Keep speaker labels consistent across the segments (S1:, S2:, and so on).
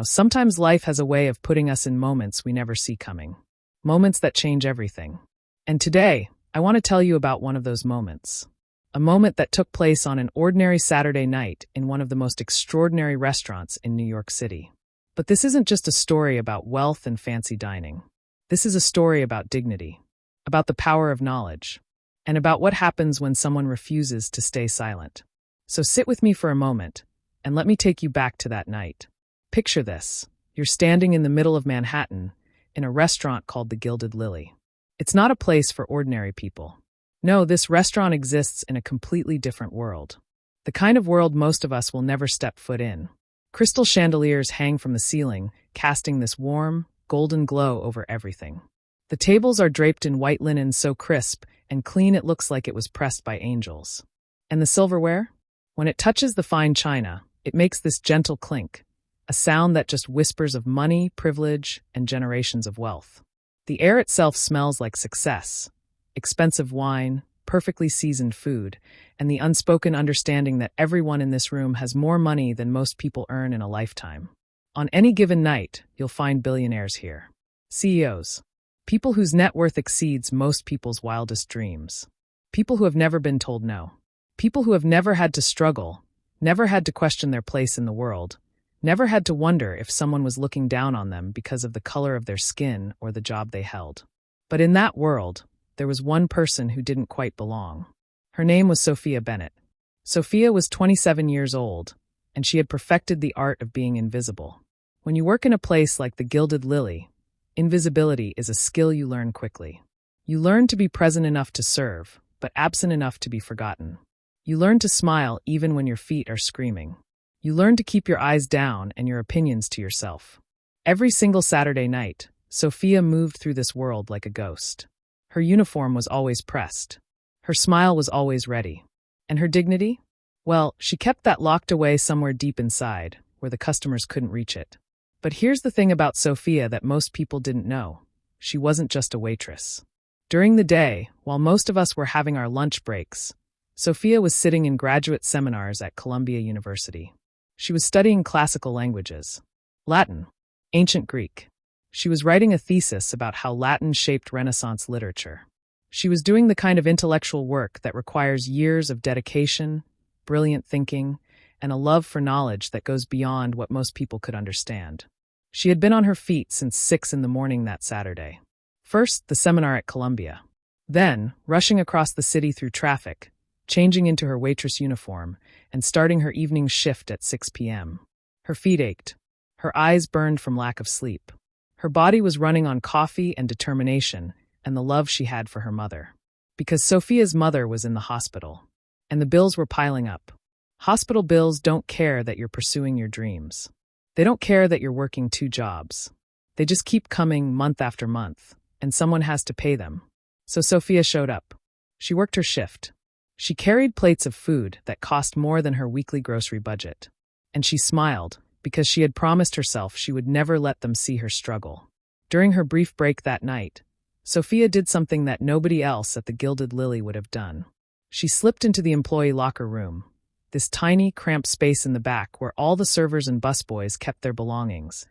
S1: Sometimes life has a way of putting us in moments we never see coming. Moments that change everything. And today, I want to tell you about one of those moments. A moment that took place on an ordinary Saturday night in one of the most extraordinary restaurants in New York City. But this isn't just a story about wealth and fancy dining. This is a story about dignity, about the power of knowledge, and about what happens when someone refuses to stay silent. So sit with me for a moment, and let me take you back to that night. Picture this. You're standing in the middle of Manhattan in a restaurant called the Gilded Lily. It's not a place for ordinary people. No, this restaurant exists in a completely different world. The kind of world most of us will never step foot in. Crystal chandeliers hang from the ceiling, casting this warm, golden glow over everything. The tables are draped in white linen so crisp and clean it looks like it was pressed by angels. And the silverware? When it touches the fine china, it makes this gentle clink, a sound that just whispers of money, privilege, and generations of wealth. The air itself smells like success, expensive wine, perfectly seasoned food, and the unspoken understanding that everyone in this room has more money than most people earn in a lifetime. On any given night, you'll find billionaires here. CEOs. People whose net worth exceeds most people's wildest dreams. People who have never been told no. People who have never had to struggle, never had to question their place in the world, never had to wonder if someone was looking down on them because of the color of their skin or the job they held. But in that world, there was one person who didn't quite belong. Her name was Sophia Bennett. Sophia was 27 years old, and she had perfected the art of being invisible. When you work in a place like the Gilded Lily, invisibility is a skill you learn quickly. You learn to be present enough to serve, but absent enough to be forgotten. You learn to smile even when your feet are screaming. You learn to keep your eyes down and your opinions to yourself. Every single Saturday night, Sophia moved through this world like a ghost. Her uniform was always pressed. Her smile was always ready. And her dignity? Well, she kept that locked away somewhere deep inside, where the customers couldn't reach it. But here's the thing about Sophia that most people didn't know. She wasn't just a waitress. During the day, while most of us were having our lunch breaks, Sophia was sitting in graduate seminars at Columbia University. She was studying classical languages, Latin, ancient Greek. She was writing a thesis about how Latin shaped Renaissance literature. She was doing the kind of intellectual work that requires years of dedication, brilliant thinking, and a love for knowledge that goes beyond what most people could understand. She had been on her feet since 6 a.m. that Saturday. First, the seminar at Columbia. Then, rushing across the city through traffic, changing into her waitress uniform, and starting her evening shift at 6 p.m. Her feet ached. Her eyes burned from lack of sleep. Her body was running on coffee and determination and the love she had for her mother. Because Sophia's mother was in the hospital, and the bills were piling up. Hospital bills don't care that you're pursuing your dreams. They don't care that you're working 2 jobs. They just keep coming month after month, and someone has to pay them. So Sophia showed up. She worked her shift. She carried plates of food that cost more than her weekly grocery budget. And she smiled, because she had promised herself she would never let them see her struggle. During her brief break that night, Sophia did something that nobody else at the Gilded Lily would have done. She slipped into the employee locker room, this tiny, cramped space in the back where all the servers and busboys kept their belongings,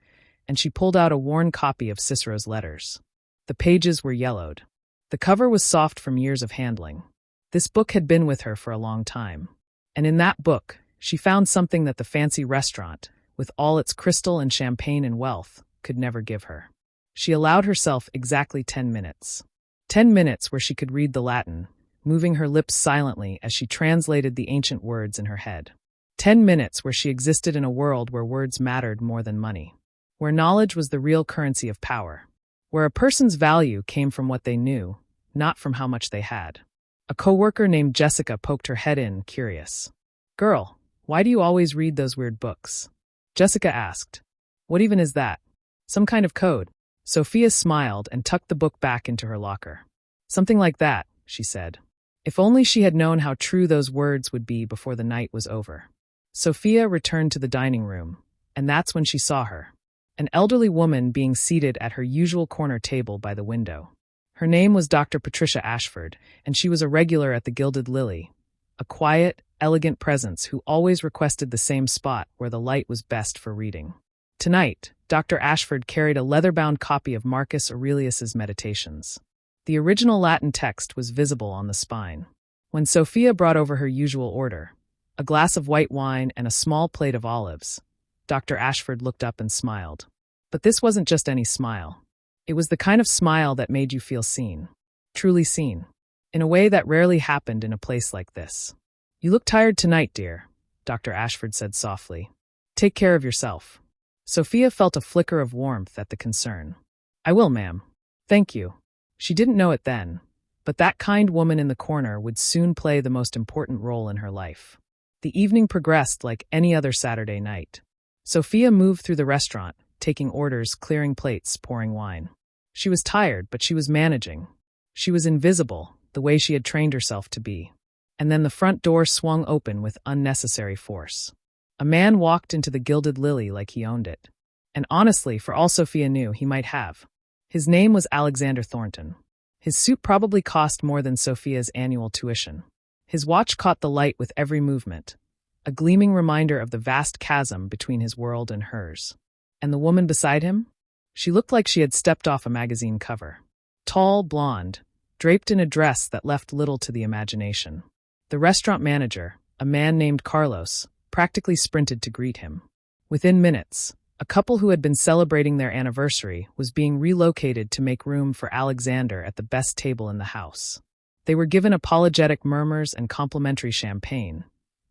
S1: and she pulled out a worn copy of Cicero's letters. The pages were yellowed. The cover was soft from years of handling. This book had been with her for a long time. And in that book, she found something that the fancy restaurant, with all its crystal and champagne and wealth, could never give her. She allowed herself exactly 10 minutes. 10 minutes where she could read the Latin, moving her lips silently as she translated the ancient words in her head. 10 minutes where she existed in a world where words mattered more than money. Where knowledge was the real currency of power. Where a person's value came from what they knew, not from how much they had. A coworker named Jessica poked her head in, curious. "Girl, why do you always read those weird books?" Jessica asked. "What even is that? Some kind of code?" Sophia smiled and tucked the book back into her locker. "Something like that," she said. If only she had known how true those words would be before the night was over. Sophia returned to the dining room, and that's when she saw her. An elderly woman being seated at her usual corner table by the window. Her name was Dr. Patricia Ashford, and she was a regular at the Gilded Lily, a quiet, elegant presence who always requested the same spot where the light was best for reading. Tonight, Dr. Ashford carried a leather-bound copy of Marcus Aurelius's Meditations. The original Latin text was visible on the spine. When Sophia brought over her usual order, a glass of white wine and a small plate of olives, Dr. Ashford looked up and smiled. But this wasn't just any smile. It was the kind of smile that made you feel seen. Truly seen. In a way that rarely happened in a place like this. "You look tired tonight, dear," Dr. Ashford said softly. "Take care of yourself." Sophia felt a flicker of warmth at the concern. "I will, ma'am. Thank you." She didn't know it then, but that kind woman in the corner would soon play the most important role in her life. The evening progressed like any other Saturday night. Sophia moved through the restaurant, taking orders, clearing plates, pouring wine. She was tired, but she was managing. She was invisible, the way she had trained herself to be. And then the front door swung open with unnecessary force. A man walked into the Gilded Lily like he owned it. And honestly, for all Sophia knew, he might have. His name was Alexander Thornton. His suit probably cost more than Sophia's annual tuition. His watch caught the light with every movement, a gleaming reminder of the vast chasm between his world and hers. And the woman beside him? She looked like she had stepped off a magazine cover. Tall, blonde, draped in a dress that left little to the imagination. The restaurant manager, a man named Carlos, practically sprinted to greet him. Within minutes, a couple who had been celebrating their anniversary was being relocated to make room for Alexander at the best table in the house. They were given apologetic murmurs and complimentary champagne,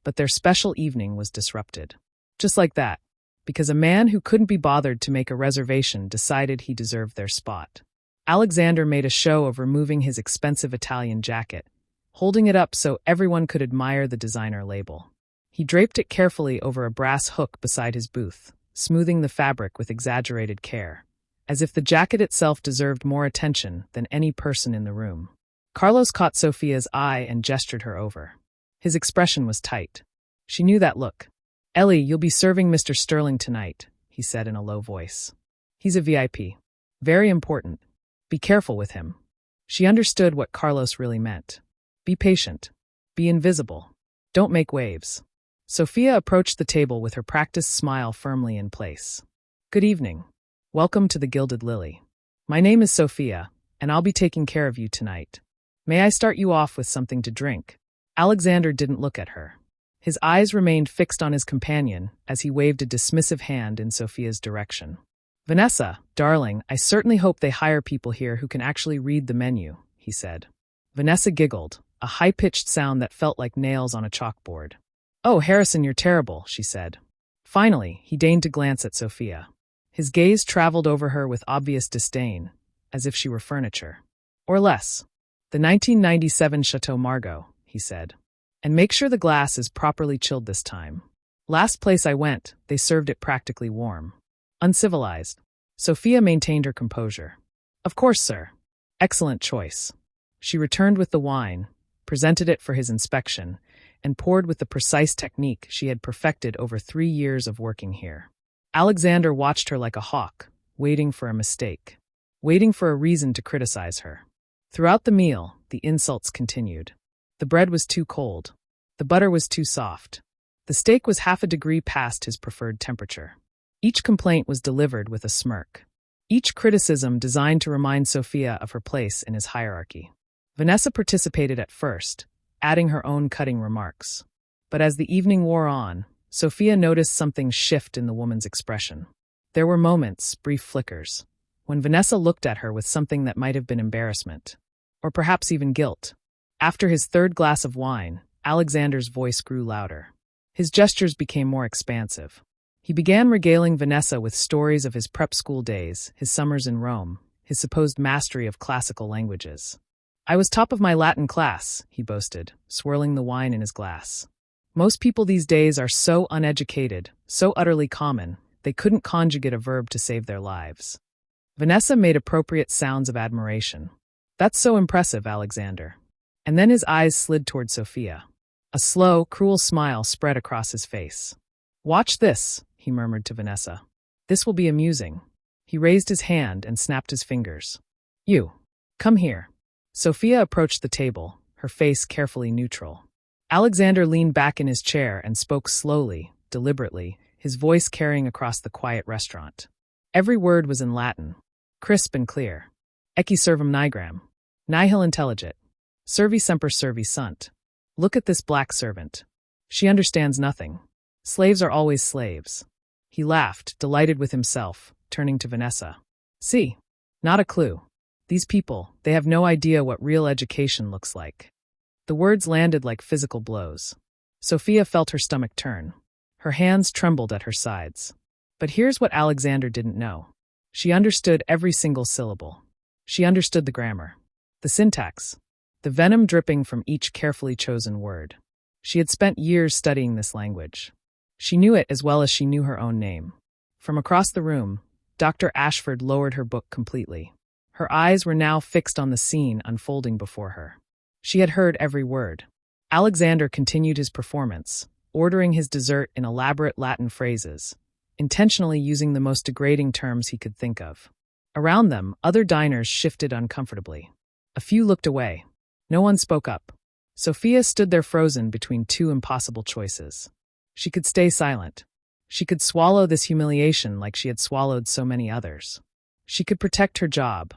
S1: but their special evening was disrupted. Just like that, because a man who couldn't be bothered to make a reservation decided he deserved their spot. Alexander made a show of removing his expensive Italian jacket, holding it up so everyone could admire the designer label. He draped it carefully over a brass hook beside his booth, smoothing the fabric with exaggerated care, as if the jacket itself deserved more attention than any person in the room. Carlos caught Sophia's eye and gestured her over. His expression was tight. She knew that look. "Ellie, you'll be serving Mr. Sterling tonight," he said in a low voice. "He's a VIP. Very important. Be careful with him." She understood what Carlos really meant. Be patient. Be invisible. Don't make waves. Sophia approached the table with her practiced smile firmly in place. "Good evening. Welcome to the Gilded Lily. My name is Sophia, and I'll be taking care of you tonight. May I start you off with something to drink?" Alexander didn't look at her. His eyes remained fixed on his companion as he waved a dismissive hand in Sophia's direction. "Vanessa, darling, I certainly hope they hire people here who can actually read the menu," he said. Vanessa giggled, a high-pitched sound that felt like nails on a chalkboard. "Oh, Harrison, you're terrible," she said. Finally, he deigned to glance at Sophia. His gaze traveled over her with obvious disdain, as if she were furniture. "Or less. The 1997 Chateau Margaux," he said. "And make sure the glass is properly chilled this time. Last place I went, they served it practically warm. Uncivilized." Sophia maintained her composure. "Of course, sir. Excellent choice." She returned with the wine, presented it for his inspection, and poured with the precise technique she had perfected over 3 years of working here. Alexander watched her like a hawk, waiting for a mistake, waiting for a reason to criticize her. Throughout the meal, the insults continued. The bread was too cold. The butter was too soft. The steak was half a degree past his preferred temperature. Each complaint was delivered with a smirk. Each criticism designed to remind Sophia of her place in his hierarchy. Vanessa participated at first, adding her own cutting remarks. But as the evening wore on, Sophia noticed something shift in the woman's expression. There were moments, brief flickers, when Vanessa looked at her with something that might have been embarrassment, or perhaps even guilt. After his third glass of wine, Alexander's voice grew louder. His gestures became more expansive. He began regaling Vanessa with stories of his prep school days, his summers in Rome, his supposed mastery of classical languages. "I was top of my Latin class," he boasted, swirling the wine in his glass. "Most people these days are so uneducated, so utterly common, they couldn't conjugate a verb to save their lives." Vanessa made appropriate sounds of admiration. "That's so impressive, Alexander." And then his eyes slid toward Sophia. A slow, cruel smile spread across his face. "Watch this," he murmured to Vanessa. "This will be amusing." He raised his hand and snapped his fingers. "You. Come here." Sophia approached the table, her face carefully neutral. Alexander leaned back in his chair and spoke slowly, deliberately, his voice carrying across the quiet restaurant. Every word was in Latin, crisp and clear. Ecce servum nigram. Nihil intelligit. Servi semper servi sunt. Look at this black servant. She understands nothing. Slaves are always slaves. He laughed, delighted with himself, turning to Vanessa. See? Not a clue. These people, they have no idea what real education looks like. The words landed like physical blows. Sophia felt her stomach turn. Her hands trembled at her sides. But here's what Alexander didn't know. She understood every single syllable. She understood the grammar, the syntax, the venom dripping from each carefully chosen word. She had spent years studying this language. She knew it as well as she knew her own name. From across the room, Dr. Ashford lowered her book completely. Her eyes were now fixed on the scene unfolding before her. She had heard every word. Alexander continued his performance, ordering his dessert in elaborate Latin phrases, intentionally using the most degrading terms he could think of. Around them, other diners shifted uncomfortably. A few looked away. No one spoke up. Sophia stood there frozen between two impossible choices. She could stay silent. She could swallow this humiliation like she had swallowed so many others. She could protect her job,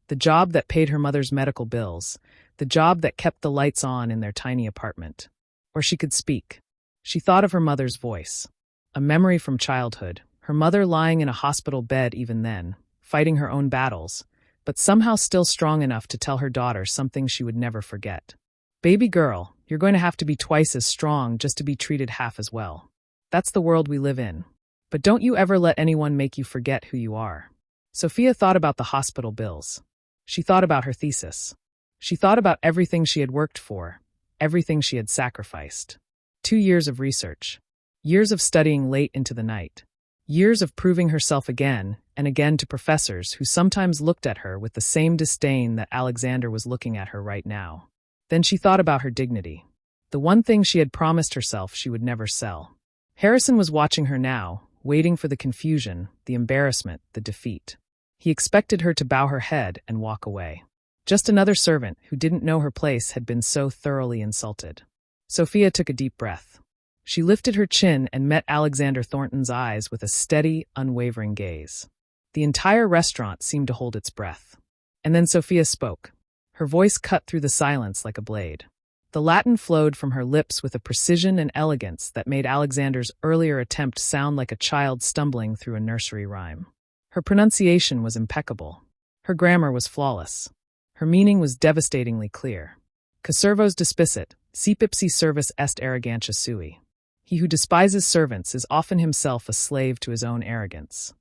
S1: the job that paid her mother's medical bills, the job that kept the lights on in their tiny apartment. Or she could speak. She thought of her mother's voice, a memory from childhood, her mother lying in a hospital bed even then, fighting her own battles, but somehow still strong enough to tell her daughter something she would never forget. Baby girl, you're going to have to be twice as strong just to be treated half as well. That's the world we live in. But don't you ever let anyone make you forget who you are. Sophia thought about the hospital bills. She thought about her thesis. She thought about everything she had worked for, everything she had sacrificed. 2 years of research. Years of studying late into the night. Years of proving herself again and again to professors who sometimes looked at her with the same disdain that Alexander was looking at her right now. Then she thought about her dignity. The one thing she had promised herself she would never sell. Harrison was watching her now, waiting for the confusion, the embarrassment, the defeat. He expected her to bow her head and walk away. Just another servant who didn't know her place had been so thoroughly insulted. Sophia took a deep breath. She lifted her chin and met Alexander Thornton's eyes with a steady, unwavering gaze. The entire restaurant seemed to hold its breath. And then Sophia spoke. Her voice cut through the silence like a blade. The Latin flowed from her lips with a precision and elegance that made Alexander's earlier attempt sound like a child stumbling through a nursery rhyme. Her pronunciation was impeccable. Her grammar was flawless. Her meaning was devastatingly clear. Caservos despicit, si ipsi servus est arrogantia sui. He who despises servants is often himself a slave to his own arrogance.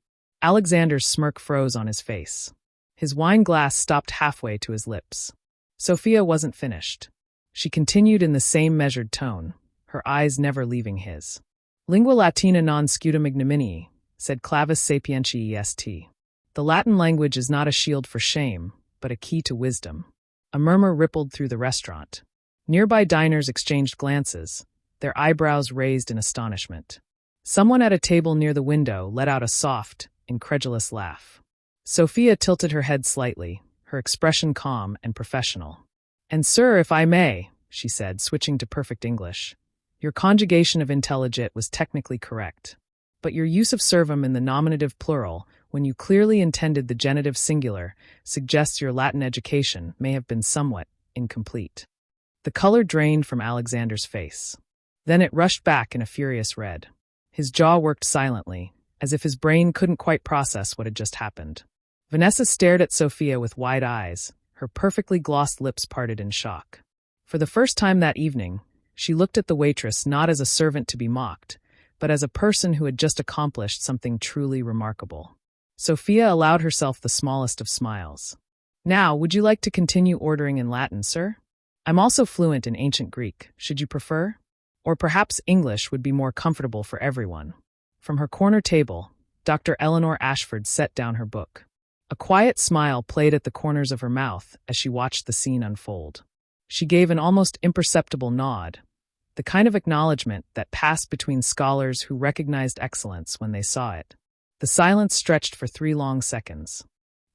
S1: Alexander's smirk froze on his face. His wine glass stopped halfway to his lips. Sophia wasn't finished. She continued in the same measured tone, her eyes never leaving his. Lingua Latina non scutum ignominii, said clavis sapientiae est. The Latin language is not a shield for shame, but a key to wisdom. A murmur rippled through the restaurant. Nearby diners exchanged glances, their eyebrows raised in astonishment. Someone at a table near the window let out a soft, incredulous laugh. Sophia tilted her head slightly, her expression calm and professional. "And sir, if I may," she said, switching to perfect English, "your conjugation of intelligit was technically correct. But your use of servum in the nominative plural, when you clearly intended the genitive singular, suggests your Latin education may have been somewhat incomplete." The color drained from Alexander's face. Then it rushed back in a furious red. His jaw worked silently, as if his brain couldn't quite process what had just happened. Vanessa stared at Sophia with wide eyes, her perfectly glossed lips parted in shock. For the first time that evening, she looked at the waitress not as a servant to be mocked, but as a person who had just accomplished something truly remarkable. Sophia allowed herself the smallest of smiles. "Now, would you like to continue ordering in Latin, sir? I'm also fluent in ancient Greek. Should you prefer? Or perhaps English would be more comfortable for everyone." From her corner table, Dr. Eleanor Ashford set down her book. A quiet smile played at the corners of her mouth as she watched the scene unfold. She gave an almost imperceptible nod, the kind of acknowledgement that passed between scholars who recognized excellence when they saw it. The silence stretched for 3 long seconds.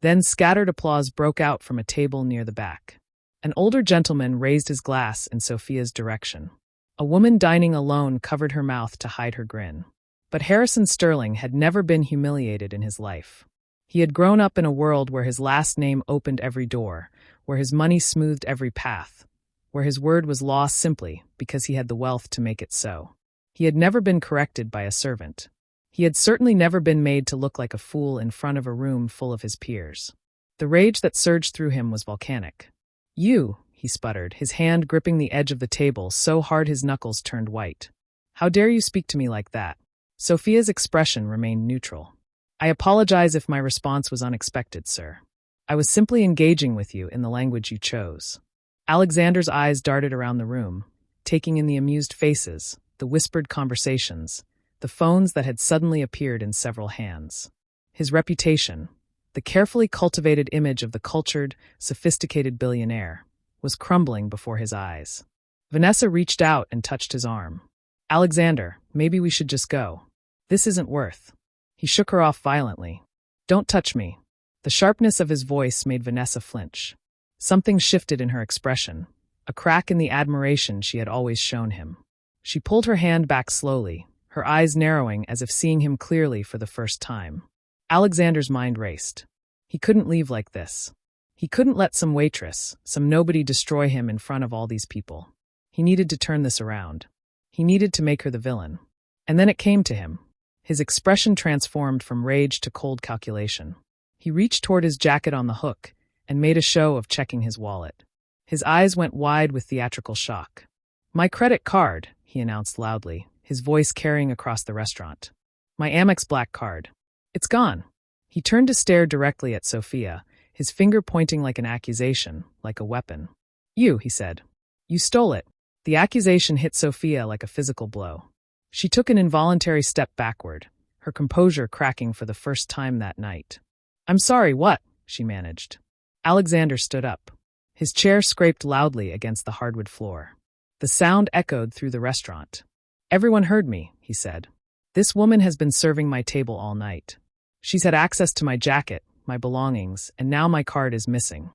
S1: Then scattered applause broke out from a table near the back. An older gentleman raised his glass in Sophia's direction. A woman dining alone covered her mouth to hide her grin. But Harrison Sterling had never been humiliated in his life. He had grown up in a world where his last name opened every door, where his money smoothed every path, where his word was law simply because he had the wealth to make it so. He had never been corrected by a servant. He had certainly never been made to look like a fool in front of a room full of his peers. The rage that surged through him was volcanic. "You," he sputtered, his hand gripping the edge of the table so hard his knuckles turned white. "How dare you speak to me like that?" Sophia's expression remained neutral. "I apologize if my response was unexpected, sir. I was simply engaging with you in the language you chose." Alexander's eyes darted around the room, taking in the amused faces, the whispered conversations, the phones that had suddenly appeared in several hands. His reputation, the carefully cultivated image of the cultured, sophisticated billionaire, was crumbling before his eyes. Vanessa reached out and touched his arm. "Alexander, maybe we should just go. This isn't worth." He shook her off violently. "Don't touch me." The sharpness of his voice made Vanessa flinch. Something shifted in her expression, a crack in the admiration she had always shown him. She pulled her hand back slowly, her eyes narrowing as if seeing him clearly for the first time. Alexander's mind raced. He couldn't leave like this. He couldn't let some waitress, some nobody destroy him in front of all these people. He needed to turn this around. He needed to make her the villain. And then it came to him. His expression transformed from rage to cold calculation. He reached toward his jacket on the hook and made a show of checking his wallet. His eyes went wide with theatrical shock. "My credit card," he announced loudly, his voice carrying across the restaurant. "My Amex Black card. It's gone." He turned to stare directly at Sophia, his finger pointing like an accusation, like a weapon. "You," he said. "You stole it." The accusation hit Sophia like a physical blow. She took an involuntary step backward, her composure cracking for the first time that night. "I'm sorry, what?" she managed. Alexander stood up. His chair scraped loudly against the hardwood floor. The sound echoed through the restaurant. "Everyone heard me," he said. "This woman has been serving my table all night. She's had access to my jacket, my belongings, and now my card is missing."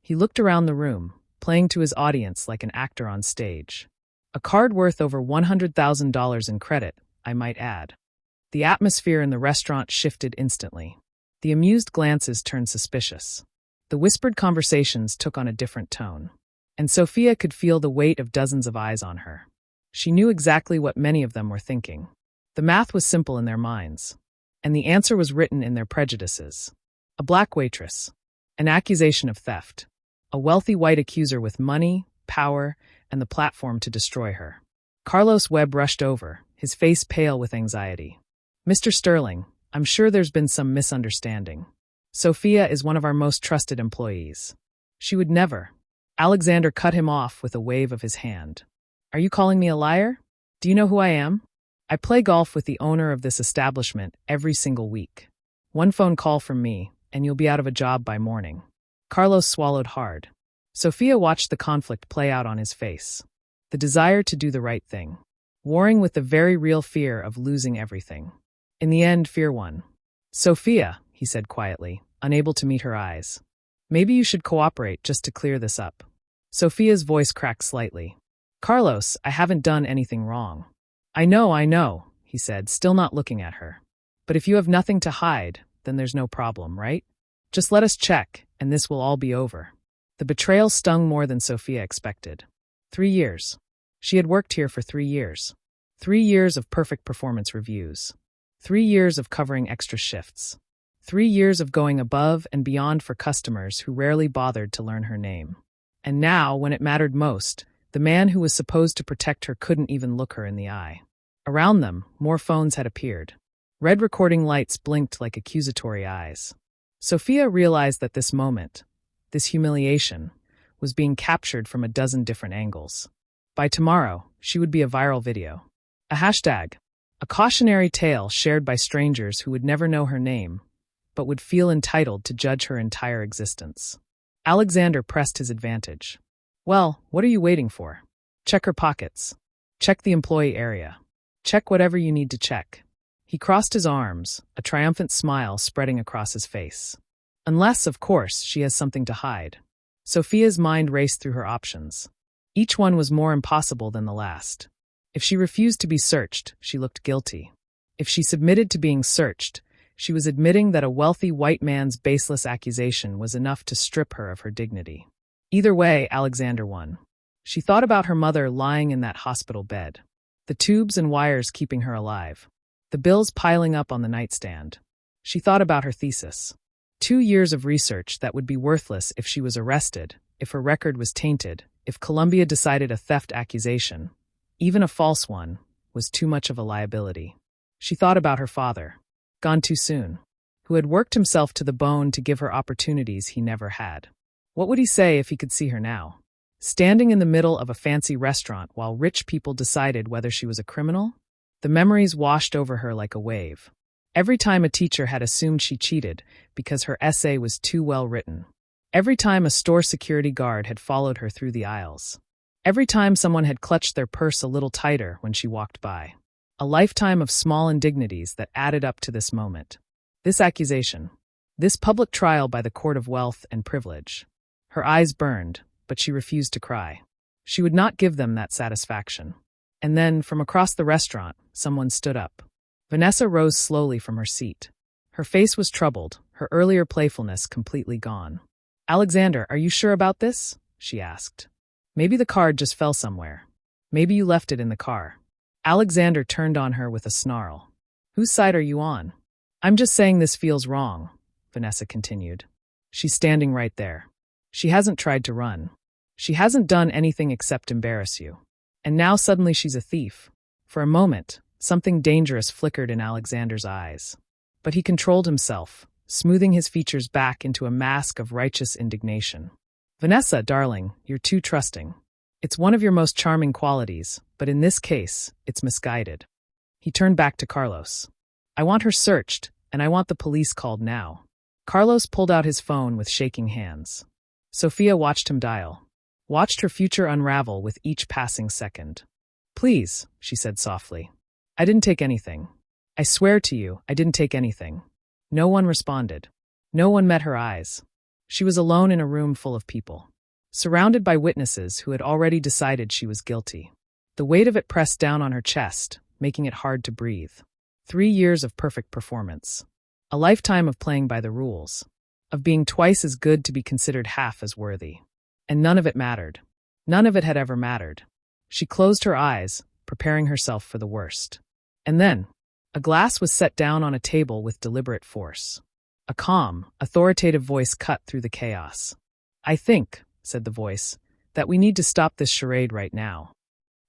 S1: He looked around the room, playing to his audience like an actor on stage. A card worth over $100,000 in credit, I might add. The atmosphere in the restaurant shifted instantly. The amused glances turned suspicious. The whispered conversations took on a different tone. And Sophia could feel the weight of dozens of eyes on her. She knew exactly what many of them were thinking. The math was simple in their minds. And the answer was written in their prejudices. A black waitress. An accusation of theft. A wealthy white accuser with money, power, and the platform to destroy her. Carlos Webb rushed over, his face pale with anxiety. "Mr. Sterling, I'm sure there's been some misunderstanding. Sophia is one of our most trusted employees. She would never." Alexander cut him off with a wave of his hand. "Are you calling me a liar? Do you know who I am? I play golf with the owner of this establishment every single week. One phone call from me, and you'll be out of a job by morning." Carlos swallowed hard. Sophia watched the conflict play out on his face. The desire to do the right thing, warring with the very real fear of losing everything. In the end, fear won. "Sophia," he said quietly, unable to meet her eyes. "Maybe you should cooperate just to clear this up." Sophia's voice cracked slightly. "Carlos, I haven't done anything wrong." I know, he said, still not looking at her. "But if you have nothing to hide, then there's no problem, right? Just let us check, and this will all be over." The betrayal stung more than Sophia expected. 3 years. She had worked here for 3 years. 3 years of perfect performance reviews. 3 years of covering extra shifts. 3 years of going above and beyond for customers who rarely bothered to learn her name. And now, when it mattered most, the man who was supposed to protect her couldn't even look her in the eye. Around them, more phones had appeared. Red recording lights blinked like accusatory eyes. Sophia realized that this moment, this humiliation, was being captured from a dozen different angles. By tomorrow, she would be a viral video. A hashtag. A cautionary tale shared by strangers who would never know her name, but would feel entitled to judge her entire existence. Alexander pressed his advantage. "Well, what are you waiting for? Check her pockets. Check the employee area. Check whatever you need to check." He crossed his arms, a triumphant smile spreading across his face. Unless, of course, she has something to hide. Sophia's mind raced through her options. Each one was more impossible than the last. If she refused to be searched, she looked guilty. If she submitted to being searched, she was admitting that a wealthy white man's baseless accusation was enough to strip her of her dignity. Either way, Alexander won. She thought about her mother lying in that hospital bed, the tubes and wires keeping her alive, the bills piling up on the nightstand. She thought about her thesis. 2 years of research that would be worthless if she was arrested, if her record was tainted, if Columbia decided a theft accusation, even a false one, was too much of a liability. She thought about her father, gone too soon, who had worked himself to the bone to give her opportunities he never had. What would he say if he could see her now? Standing in the middle of a fancy restaurant while rich people decided whether she was a criminal? The memories washed over her like a wave. Every time a teacher had assumed she cheated because her essay was too well written. Every time a store security guard had followed her through the aisles. Every time someone had clutched their purse a little tighter when she walked by. A lifetime of small indignities that added up to this moment. This accusation. This public trial by the court of wealth and privilege. Her eyes burned, but she refused to cry. She would not give them that satisfaction. And then, from across the restaurant, someone stood up. Vanessa rose slowly from her seat. Her face was troubled, her earlier playfulness completely gone. "Alexander, are you sure about this?" she asked. "Maybe the card just fell somewhere. Maybe you left it in the car." Alexander turned on her with a snarl. "Whose side are you on?" "I'm just saying this feels wrong," Vanessa continued. "She's standing right there. She hasn't tried to run. She hasn't done anything except embarrass you. And now suddenly she's a thief." For a moment, something dangerous flickered in Alexander's eyes. But he controlled himself, smoothing his features back into a mask of righteous indignation. "Vanessa, darling, you're too trusting. It's one of your most charming qualities, but in this case, it's misguided." He turned back to Carlos. "I want her searched, and I want the police called now." Carlos pulled out his phone with shaking hands. Sophia watched him dial. Watched her future unravel with each passing second. "Please," she said softly. "I didn't take anything. I swear to you, I didn't take anything." No one responded. No one met her eyes. She was alone in a room full of people, surrounded by witnesses who had already decided she was guilty. The weight of it pressed down on her chest, making it hard to breathe. 3 years of perfect performance. A lifetime of playing by the rules. Of being twice as good to be considered half as worthy. And none of it mattered. None of it had ever mattered. She closed her eyes, preparing herself for the worst. And then, a glass was set down on a table with deliberate force. A calm, authoritative voice cut through the chaos. "I think," said the voice, "that we need to stop this charade right now."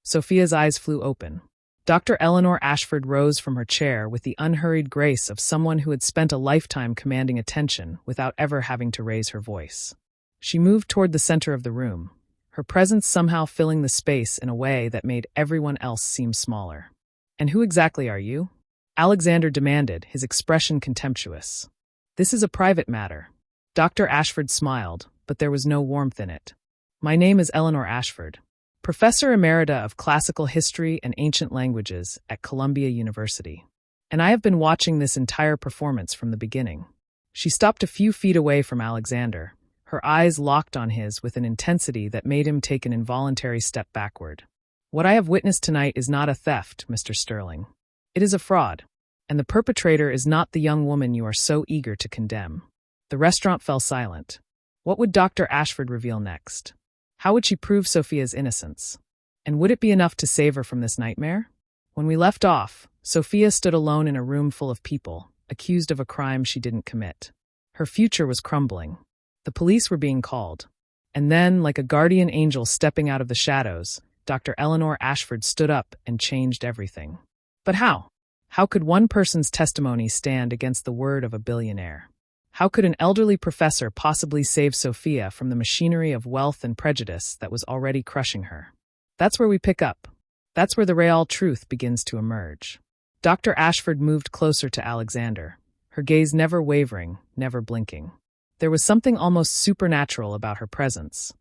S1: Sophia's eyes flew open. Dr. Eleanor Ashford rose from her chair with the unhurried grace of someone who had spent a lifetime commanding attention without ever having to raise her voice. She moved toward the center of the room, her presence somehow filling the space in a way that made everyone else seem smaller. "And who exactly are you?" Alexander demanded, his expression contemptuous. "This is a private matter." Dr. Ashford smiled, but there was no warmth in it. "My name is Eleanor Ashford, Professor Emerita of Classical History and Ancient Languages at Columbia University. And I have been watching this entire performance from the beginning." She stopped a few feet away from Alexander, her eyes locked on his with an intensity that made him take an involuntary step backward. "What I have witnessed tonight is not a theft, Mr. Sterling. It is a fraud. And the perpetrator is not the young woman you are so eager to condemn." The restaurant fell silent. What would Dr. Ashford reveal next? How would she prove Sophia's innocence? And would it be enough to save her from this nightmare? When we left off, Sophia stood alone in a room full of people, accused of a crime she didn't commit. Her future was crumbling. The police were being called. And then, like a guardian angel stepping out of the shadows, Dr. Eleanor Ashford stood up and changed everything. But how? How could one person's testimony stand against the word of a billionaire? How could an elderly professor possibly save Sophia from the machinery of wealth and prejudice that was already crushing her? That's where we pick up. That's where the real truth begins to emerge. Dr. Ashford moved closer to Alexander, her gaze never wavering, never blinking. There was something almost supernatural about her presence.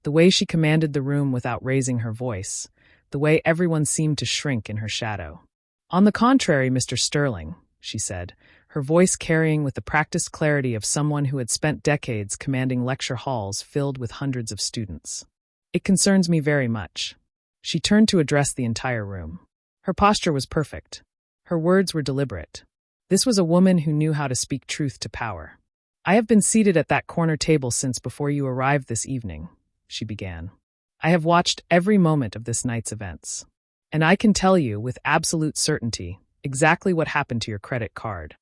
S1: The way she commanded the room without raising her voice, the way everyone seemed to shrink in her shadow. "On the contrary, Mr. Sterling," she said, her voice carrying with the practiced clarity of someone who had spent decades commanding lecture halls filled with hundreds of students. "It concerns me very much." She turned to address the entire room. Her posture was perfect. Her words were deliberate. This was a woman who knew how to speak truth to power. "I have been seated at that corner table since before you arrived this evening," she began. "I have watched every moment of this night's events. And I can tell you, with absolute certainty, exactly what happened to your credit card."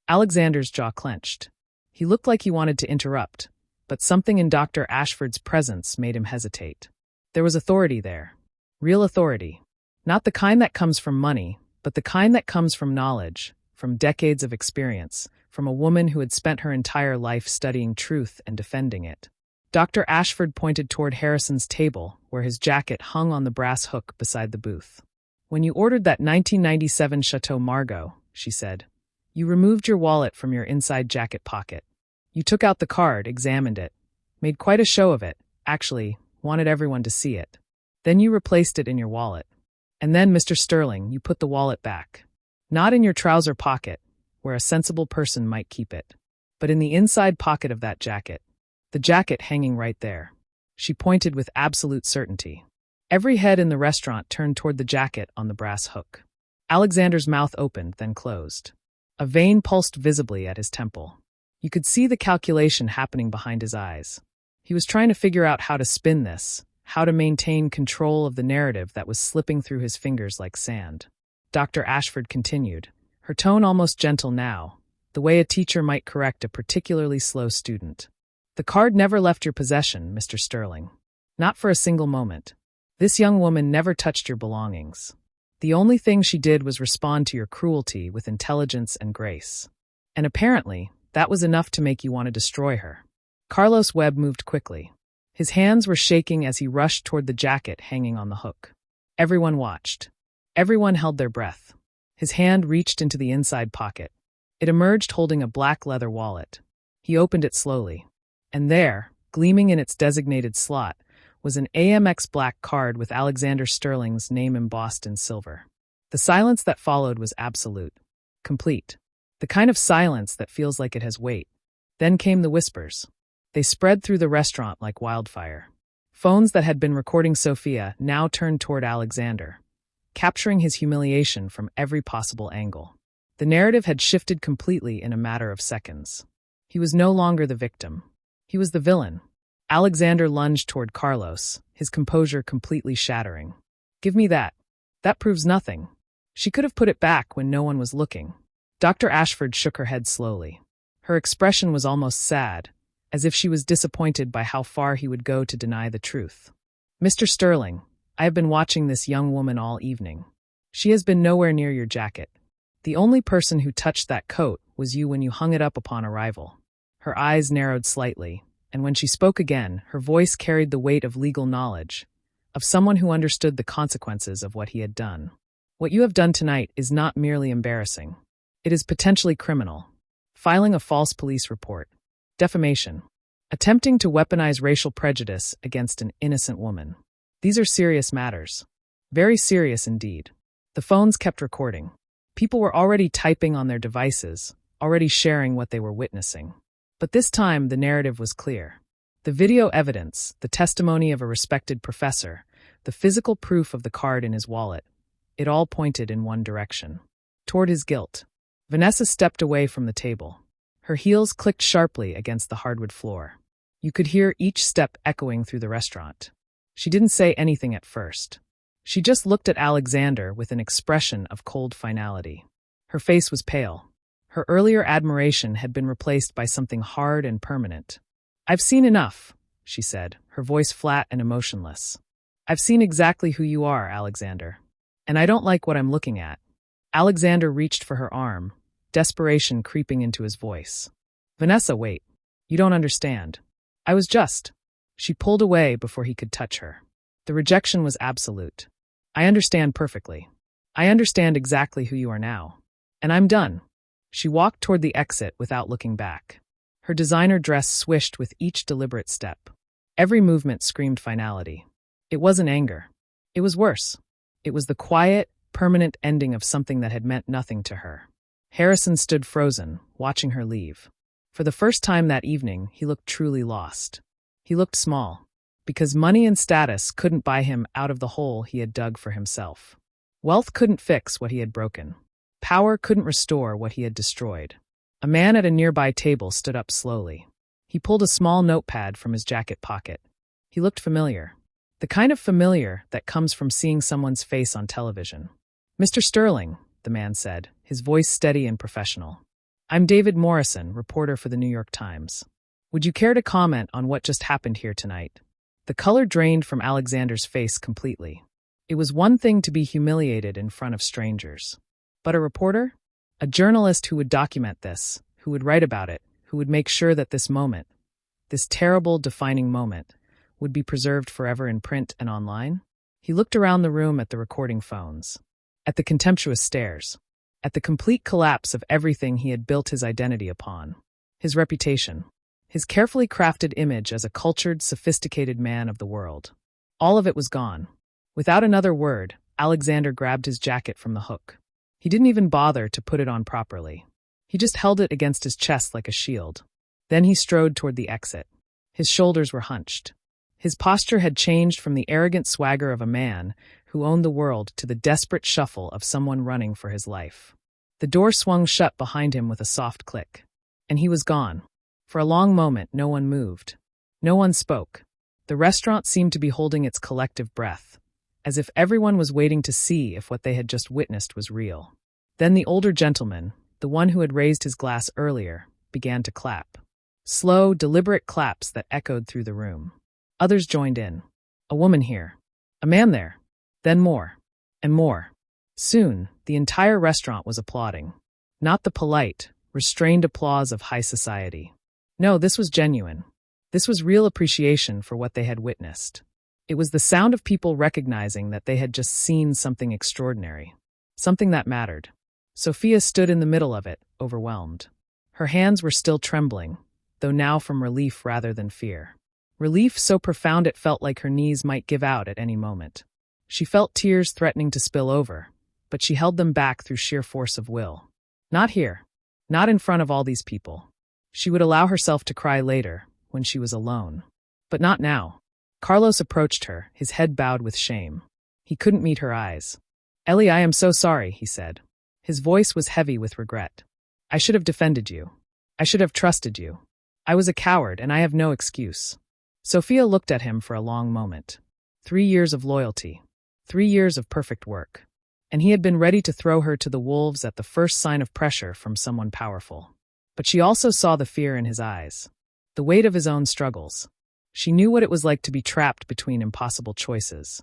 S1: Alexander's jaw clenched. He looked like he wanted to interrupt, but something in Dr. Ashford's presence made him hesitate. There was authority there. Real authority. Not the kind that comes from money, but the kind that comes from knowledge, from decades of experience, from a woman who had spent her entire life studying truth and defending it. Dr. Ashford pointed toward Harrison's table, where his jacket hung on the brass hook beside the booth. "When you ordered that 1997 Chateau Margaux," she said, "you removed your wallet from your inside jacket pocket. You took out the card, examined it, made quite a show of it, actually, wanted everyone to see it. Then you replaced it in your wallet. And then, Mr. Sterling, you put the wallet back. Not in your trouser pocket, where a sensible person might keep it, but in the inside pocket of that jacket. The jacket hanging right there." She pointed with absolute certainty. Every head in the restaurant turned toward the jacket on the brass hook. Alexander's mouth opened, then closed. A vein pulsed visibly at his temple. You could see the calculation happening behind his eyes. He was trying to figure out how to spin this, how to maintain control of the narrative that was slipping through his fingers like sand. Dr. Ashford continued, her tone almost gentle now, the way a teacher might correct a particularly slow student. "The card never left your possession, Mr. Sterling. Not for a single moment. This young woman never touched your belongings. The only thing she did was respond to your cruelty with intelligence and grace. And apparently, that was enough to make you want to destroy her." Carlos Webb moved quickly. His hands were shaking as he rushed toward the jacket hanging on the hook. Everyone watched. Everyone held their breath. His hand reached into the inside pocket. It emerged holding a black leather wallet. He opened it slowly. And there, gleaming in its designated slot, was an Amex black card with Alexander Sterling's name embossed in silver. The silence that followed was absolute. Complete. The kind of silence that feels like it has weight. Then came the whispers. They spread through the restaurant like wildfire. Phones that had been recording Sophia now turned toward Alexander, capturing his humiliation from every possible angle. The narrative had shifted completely in a matter of seconds. He was no longer the victim. He was the villain. Alexander lunged toward Carlos, his composure completely shattering. "Give me that. That proves nothing." She could have put it back when no one was looking. Dr. Ashford shook her head slowly. Her expression was almost sad, as if she was disappointed by how far he would go to deny the truth. "Mr. Sterling, I have been watching this young woman all evening. She has been nowhere near your jacket. The only person who touched that coat was you when you hung it up upon arrival." Her eyes narrowed slightly, and when she spoke again, her voice carried the weight of legal knowledge, of someone who understood the consequences of what he had done. "What you have done tonight is not merely embarrassing. It is potentially criminal. Filing a false police report. Defamation. Attempting to weaponize racial prejudice against an innocent woman. These are serious matters. Very serious indeed." The phones kept recording. People were already typing on their devices, already sharing what they were witnessing. But this time, the narrative was clear. The video evidence, the testimony of a respected professor, the physical proof of the card in his wallet, it all pointed in one direction. Toward his guilt. Vanessa stepped away from the table. Her heels clicked sharply against the hardwood floor. You could hear each step echoing through the restaurant. She didn't say anything at first. She just looked at Alexander with an expression of cold finality. Her face was pale. Her earlier admiration had been replaced by something hard and permanent. "I've seen enough," she said, her voice flat and emotionless. "I've seen exactly who you are, Alexander. And I don't like what I'm looking at." Alexander reached for her arm, desperation creeping into his voice. "Vanessa, wait. You don't understand. I was just..." She pulled away before he could touch her. The rejection was absolute. "I understand perfectly. I understand exactly who you are now. And I'm done." She walked toward the exit without looking back. Her designer dress swished with each deliberate step. Every movement screamed finality. It wasn't anger. It was worse. It was the quiet, permanent ending of something that had meant nothing to her. Harrison stood frozen, watching her leave. For the first time that evening, he looked truly lost. He looked small, because money and status couldn't buy him out of the hole he had dug for himself. Wealth couldn't fix what he had broken. Power couldn't restore what he had destroyed. A man at a nearby table stood up slowly. He pulled a small notepad from his jacket pocket. He looked familiar. The kind of familiar that comes from seeing someone's face on television. "Mr. Sterling," the man said, his voice steady and professional. "I'm David Morrison, reporter for the New York Times. Would you care to comment on what just happened here tonight?" The color drained from Alexander's face completely. It was one thing to be humiliated in front of strangers. But a reporter? A journalist who would document this, who would write about it, who would make sure that this moment, this terrible, defining moment, would be preserved forever in print and online? He looked around the room at the recording phones, at the contemptuous stares, at the complete collapse of everything he had built his identity upon. His reputation, his carefully crafted image as a cultured, sophisticated man of the world. All of it was gone. Without another word, Alexander grabbed his jacket from the hook. He didn't even bother to put it on properly. He just held it against his chest like a shield. Then he strode toward the exit. His shoulders were hunched. His posture had changed from the arrogant swagger of a man who owned the world to the desperate shuffle of someone running for his life. The door swung shut behind him with a soft click. And he was gone. For a long moment, no one moved. No one spoke. The restaurant seemed to be holding its collective breath, as if everyone was waiting to see if what they had just witnessed was real. Then the older gentleman, the one who had raised his glass earlier, began to clap. Slow, deliberate claps that echoed through the room. Others joined in. A woman here. A man there. Then more. And more. Soon, the entire restaurant was applauding. Not the polite, restrained applause of high society. No, this was genuine. This was real appreciation for what they had witnessed. It was the sound of people recognizing that they had just seen something extraordinary. Something that mattered. Sophia stood in the middle of it, overwhelmed. Her hands were still trembling, though now from relief rather than fear. Relief so profound it felt like her knees might give out at any moment. She felt tears threatening to spill over, but she held them back through sheer force of will. Not here. Not in front of all these people. She would allow herself to cry later, when she was alone. But not now. Carlos approached her, his head bowed with shame. He couldn't meet her eyes. "Ellie, I am so sorry," he said. His voice was heavy with regret. "I should have defended you. I should have trusted you. I was a coward, and I have no excuse." Sophia looked at him for a long moment. 3 years of loyalty. 3 years of perfect work. And he had been ready to throw her to the wolves at the first sign of pressure from someone powerful. But she also saw the fear in his eyes. The weight of his own struggles. She knew what it was like to be trapped between impossible choices.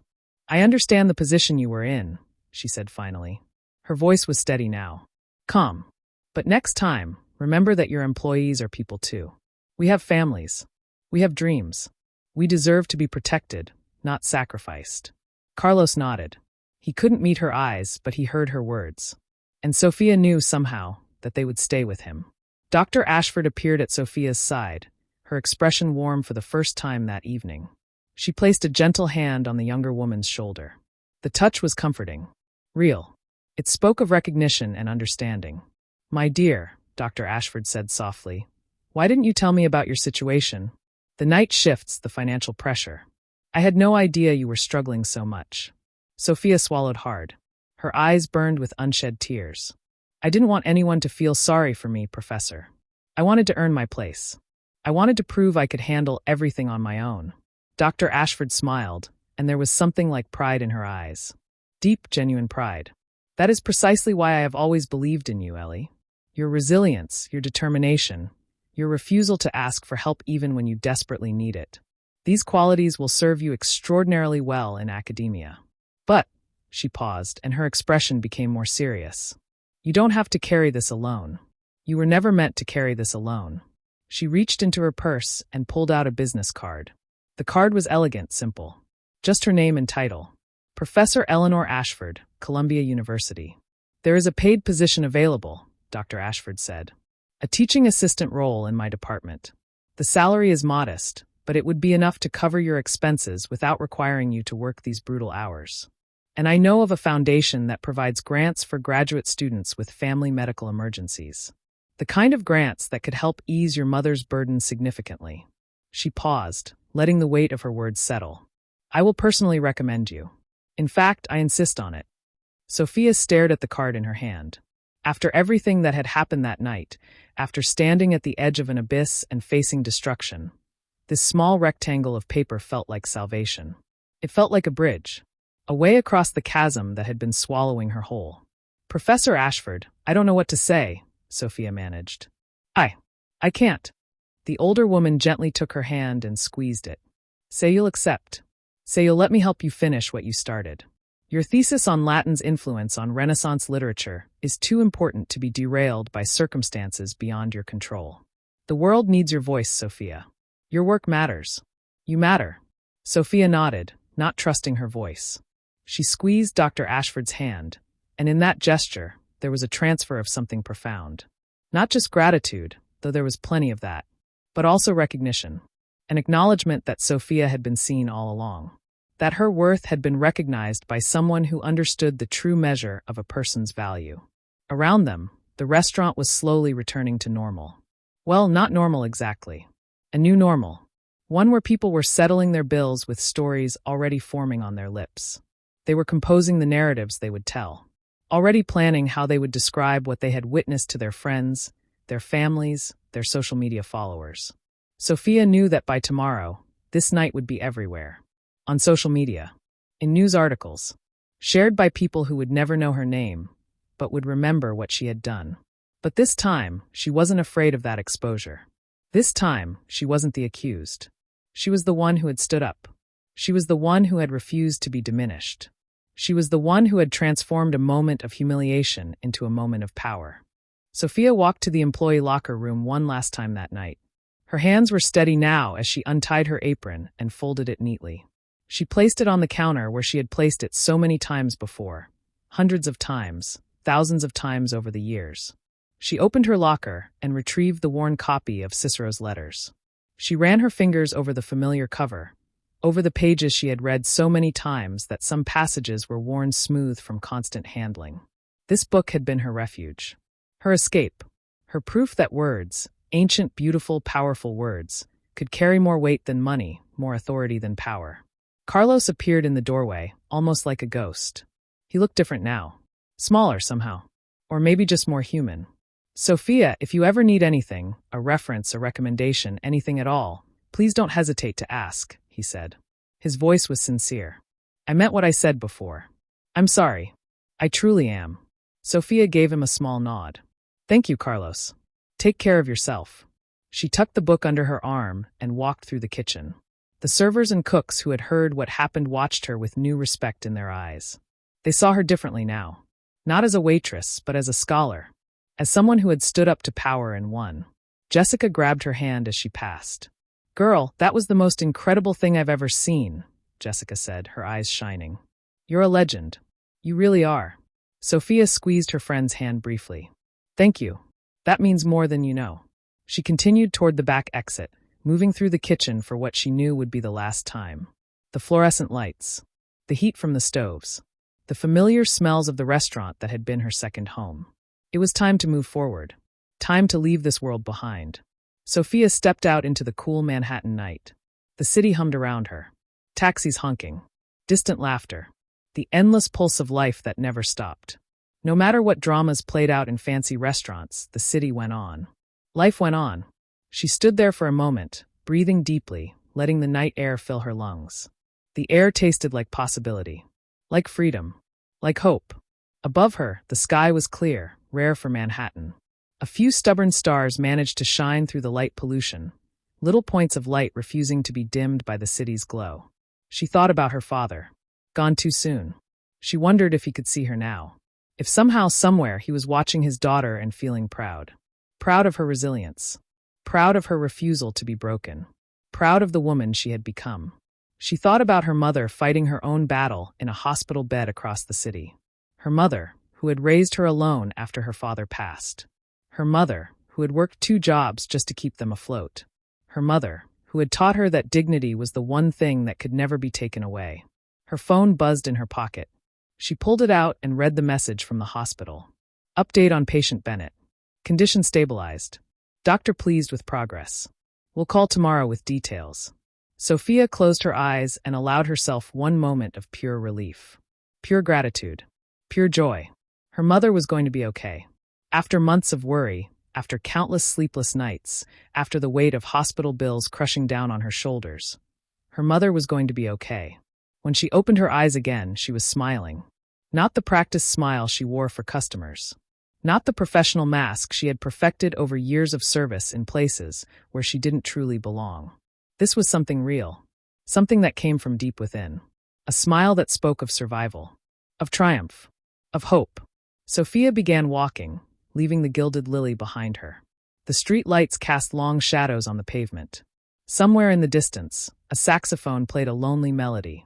S1: "I understand the position you were in," she said finally. Her voice was steady now. "Calm. But next time, remember that your employees are people too. We have families. We have dreams. We deserve to be protected, not sacrificed." Carlos nodded. He couldn't meet her eyes, but he heard her words. And Sophia knew somehow that they would stay with him. Dr. Ashford appeared at Sophia's side, her expression warm for the first time that evening. She placed a gentle hand on the younger woman's shoulder. The touch was comforting. Real. It spoke of recognition and understanding. "My dear," Dr. Ashford said softly, "why didn't you tell me about your situation? The night shifts, the financial pressure. I had no idea you were struggling so much." Sophia swallowed hard. Her eyes burned with unshed tears. "I didn't want anyone to feel sorry for me, Professor. I wanted to earn my place. I wanted to prove I could handle everything on my own." Dr. Ashford smiled, and there was something like pride in her eyes. Deep, genuine pride. "That is precisely why I have always believed in you, Ellie. Your resilience, your determination, your refusal to ask for help even when you desperately need it. These qualities will serve you extraordinarily well in academia. But," she paused, and her expression became more serious, "you don't have to carry this alone. You were never meant to carry this alone." She reached into her purse and pulled out a business card. The card was elegant, simple. Just her name and title. Professor Eleanor Ashford, Columbia University. "There is a paid position available," Dr. Ashford said. "A teaching assistant role in my department. The salary is modest, but it would be enough to cover your expenses without requiring you to work these brutal hours. And I know of a foundation that provides grants for graduate students with family medical emergencies. The kind of grants that could help ease your mother's burden significantly." She paused, letting the weight of her words settle. "I will personally recommend you. In fact, I insist on it." Sophia stared at the card in her hand. After everything that had happened that night, after standing at the edge of an abyss and facing destruction, this small rectangle of paper felt like salvation. It felt like a bridge, a way across the chasm that had been swallowing her whole. Professor Ashford, I don't know what to say, Sophia managed. I can't. The older woman gently took her hand and squeezed it. Say you'll accept. Say you'll let me help you finish what you started. Your thesis on Latin's influence on Renaissance literature is too important to be derailed by circumstances beyond your control. The world needs your voice, Sophia. Your work matters. You matter. Sophia nodded, not trusting her voice. She squeezed Dr. Ashford's hand, and in that gesture, there was a transfer of something profound. Not just gratitude, though there was plenty of that, but also recognition, an acknowledgement that Sophia had been seen all along, that her worth had been recognized by someone who understood the true measure of a person's value. Around them, the restaurant was slowly returning to normal. Well, not normal exactly. A new normal. One where people were settling their bills with stories already forming on their lips. They were composing the narratives they would tell, already planning how they would describe what they had witnessed to their friends, their families, their social media followers. Sophia knew that by tomorrow, this night would be everywhere. On social media, in news articles, shared by people who would never know her name, but would remember what she had done. But this time, she wasn't afraid of that exposure. This time, she wasn't the accused. She was the one who had stood up. She was the one who had refused to be diminished. She was the one who had transformed a moment of humiliation into a moment of power. Sophia walked to the employee locker room one last time that night. Her hands were steady now as she untied her apron and folded it neatly. She placed it on the counter where she had placed it so many times before, hundreds of times, thousands of times over the years. She opened her locker and retrieved the worn copy of Cicero's letters. She ran her fingers over the familiar cover, over the pages she had read so many times that some passages were worn smooth from constant handling. This book had been her refuge, her escape, her proof that words, ancient, beautiful, powerful words, could carry more weight than money, more authority than power. Carlos appeared in the doorway, almost like a ghost. He looked different now, smaller somehow, or maybe just more human. Sophia, if you ever need anything, a reference, a recommendation, anything at all, please don't hesitate to ask, he said. His voice was sincere. I meant what I said before. I'm sorry. I truly am. Sophia gave him a small nod. Thank you, Carlos. Take care of yourself. She tucked the book under her arm and walked through the kitchen. The servers and cooks who had heard what happened watched her with new respect in their eyes. They saw her differently now. Not as a waitress, but as a scholar. As someone who had stood up to power and won. Jessica grabbed her hand as she passed. Girl, that was the most incredible thing I've ever seen, Jessica said, her eyes shining. You're a legend. You really are. Sophia squeezed her friend's hand briefly. Thank you. That means more than you know. She continued toward the back exit, moving through the kitchen for what she knew would be the last time. The fluorescent lights, the heat from the stoves, the familiar smells of the restaurant that had been her second home. It was time to move forward. Time to leave this world behind. Sophia stepped out into the cool Manhattan night. The city hummed around her. Taxis honking. Distant laughter. The endless pulse of life that never stopped. No matter what dramas played out in fancy restaurants, the city went on. Life went on. She stood there for a moment, breathing deeply, letting the night air fill her lungs. The air tasted like possibility. Like freedom. Like hope. Above her, the sky was clear, rare for Manhattan. A few stubborn stars managed to shine through the light pollution, little points of light refusing to be dimmed by the city's glow. She thought about her father. Gone too soon. She wondered if he could see her now. If somehow, somewhere, he was watching his daughter and feeling proud. Proud of her resilience. Proud of her refusal to be broken. Proud of the woman she had become. She thought about her mother fighting her own battle in a hospital bed across the city. Her mother, who had raised her alone after her father passed. Her mother, who had worked 2 jobs just to keep them afloat. Her mother, who had taught her that dignity was the one thing that could never be taken away. Her phone buzzed in her pocket. She pulled it out and read the message from the hospital. Update on patient Bennett. Condition stabilized. Doctor pleased with progress. We'll call tomorrow with details. Sophia closed her eyes and allowed herself one moment of pure relief. Pure gratitude. Pure joy. Her mother was going to be okay. After months of worry, after countless sleepless nights, after the weight of hospital bills crushing down on her shoulders, her mother was going to be okay. When she opened her eyes again, she was smiling. Not the practiced smile she wore for customers. Not the professional mask she had perfected over years of service in places where she didn't truly belong. This was something real. Something that came from deep within. A smile that spoke of survival. Of triumph. Of hope. Sophia began walking, leaving the gilded lily behind her. The street lights cast long shadows on the pavement. Somewhere in the distance, a saxophone played a lonely melody.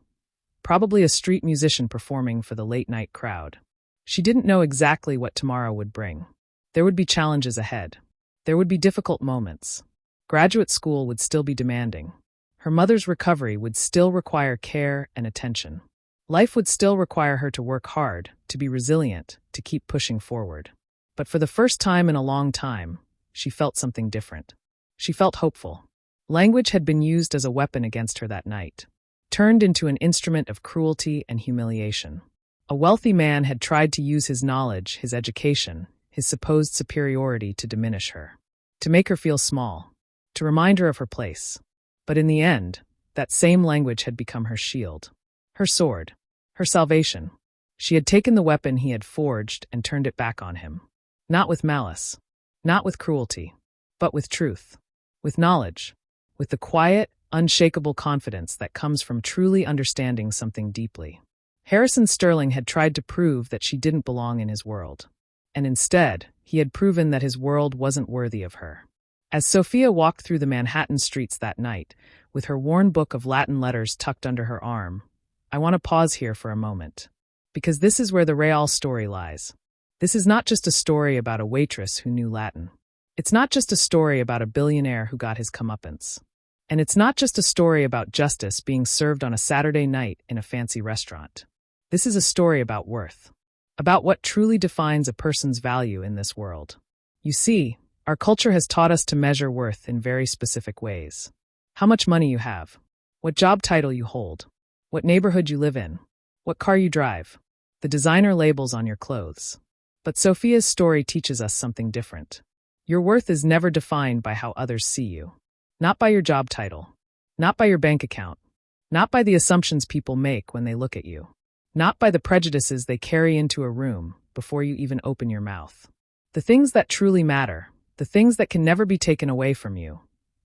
S1: Probably a street musician performing for the late-night crowd. She didn't know exactly what tomorrow would bring. There would be challenges ahead. There would be difficult moments. Graduate school would still be demanding. Her mother's recovery would still require care and attention. Life would still require her to work hard, to be resilient, to keep pushing forward. But for the first time in a long time, she felt something different. She felt hopeful. Language had been used as a weapon against her that night, turned into an instrument of cruelty and humiliation. A wealthy man had tried to use his knowledge, his education, his supposed superiority to diminish her, to make her feel small, to remind her of her place. But in the end, that same language had become her shield, her sword, her salvation. She had taken the weapon he had forged and turned it back on him. Not with malice, not with cruelty, but with truth, with knowledge, with the quiet, unshakable confidence that comes from truly understanding something deeply. Harrison Sterling had tried to prove that she didn't belong in his world. And instead, he had proven that his world wasn't worthy of her. As Sophia walked through the Manhattan streets that night, with her worn book of Latin letters tucked under her arm, I want to pause here for a moment. Because this is where the real story lies. This is not just a story about a waitress who knew Latin. It's not just a story about a billionaire who got his comeuppance. And it's not just a story about justice being served on a Saturday night in a fancy restaurant. This is a story about worth. About what truly defines a person's value in this world. You see, our culture has taught us to measure worth in very specific ways. How much money you have. What job title you hold. What neighborhood you live in. What car you drive. The designer labels on your clothes. But Sophia's story teaches us something different. Your worth is never defined by how others see you. Not by your job title. Not by your bank account. Not by the assumptions people make when they look at you. Not by the prejudices they carry into a room before you even open your mouth. The things that truly matter, the things that can never be taken away from you,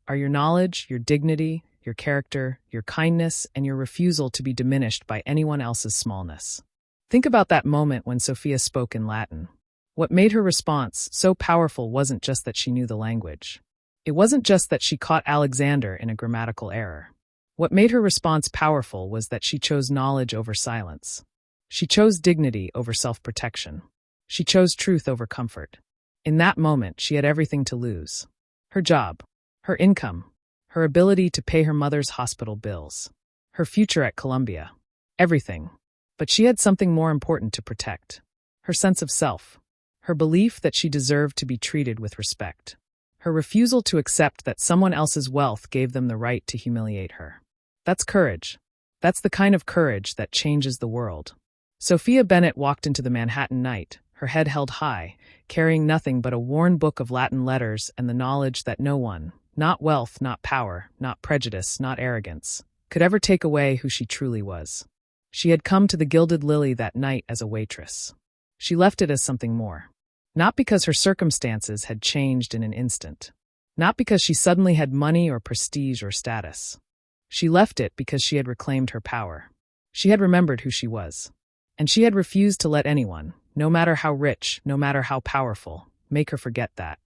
S1: are your knowledge, your dignity, your character, your kindness, and your refusal to be diminished by anyone else's smallness. Think about that moment when Sophia spoke in Latin. What made her response so powerful wasn't just that she knew the language. It wasn't just that she caught Alexander in a grammatical error. What made her response powerful was that she chose knowledge over silence. She chose dignity over self-protection. She chose truth over comfort. In that moment, she had everything to lose. Her job, her income, her ability to pay her mother's hospital bills, her future at Columbia. Everything. But she had something more important to protect. Her sense of self. Her belief that she deserved to be treated with respect. Her refusal to accept that someone else's wealth gave them the right to humiliate her. That's courage. That's the kind of courage that changes the world. Sophia Bennett walked into the Manhattan night, her head held high, carrying nothing but a worn book of Latin letters and the knowledge that no one, not wealth, not power, not prejudice, not arrogance, could ever take away who she truly was. She had come to the Gilded Lily that night as a waitress. She left it as something more. Not because her circumstances had changed in an instant. Not because she suddenly had money or prestige or status. She left it because she had reclaimed her power. She had remembered who she was. And she had refused to let anyone, no matter how rich, no matter how powerful, make her forget that.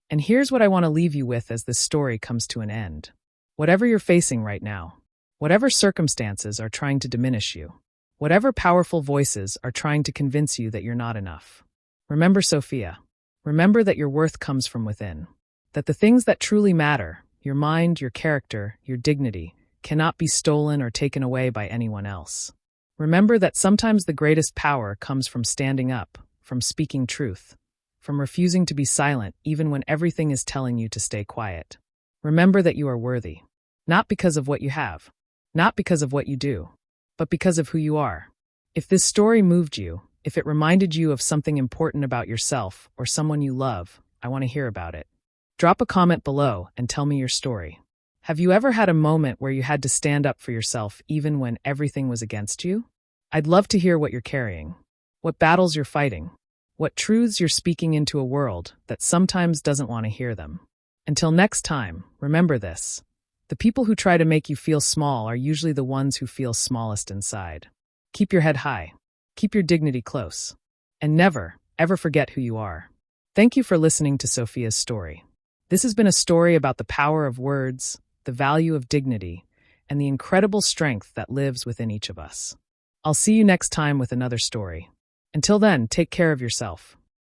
S1: And here's what I want to leave you with as this story comes to an end. Whatever you're facing right now, whatever circumstances are trying to diminish you, whatever powerful voices are trying to convince you that you're not enough, remember Sophia. Remember that your worth comes from within. That the things that truly matter, your mind, your character, your dignity, cannot be stolen or taken away by anyone else. Remember that sometimes the greatest power comes from standing up, from speaking truth, from refusing to be silent even when everything is telling you to stay quiet. Remember that you are worthy. Not because of what you have, not because of what you do, but because of who you are. If this story moved you, If it reminded you of something important about yourself or someone you love, I want to hear about it. Drop a comment below and tell me your story. Have you ever had a moment where you had to stand up for yourself even when everything was against you? I'd love to hear what you're carrying, what battles you're fighting, what truths you're speaking into a world that sometimes doesn't want to hear them. Until next time, remember this. The people who try to make you feel small are usually the ones who feel smallest inside. Keep your head high. Keep your dignity close. And never, ever forget who you are. Thank you for listening to Sophia's story. This has been a story about the power of words, the value of dignity, and the incredible strength that lives within each of us. I'll see you next time with another story. Until then, take care of yourself.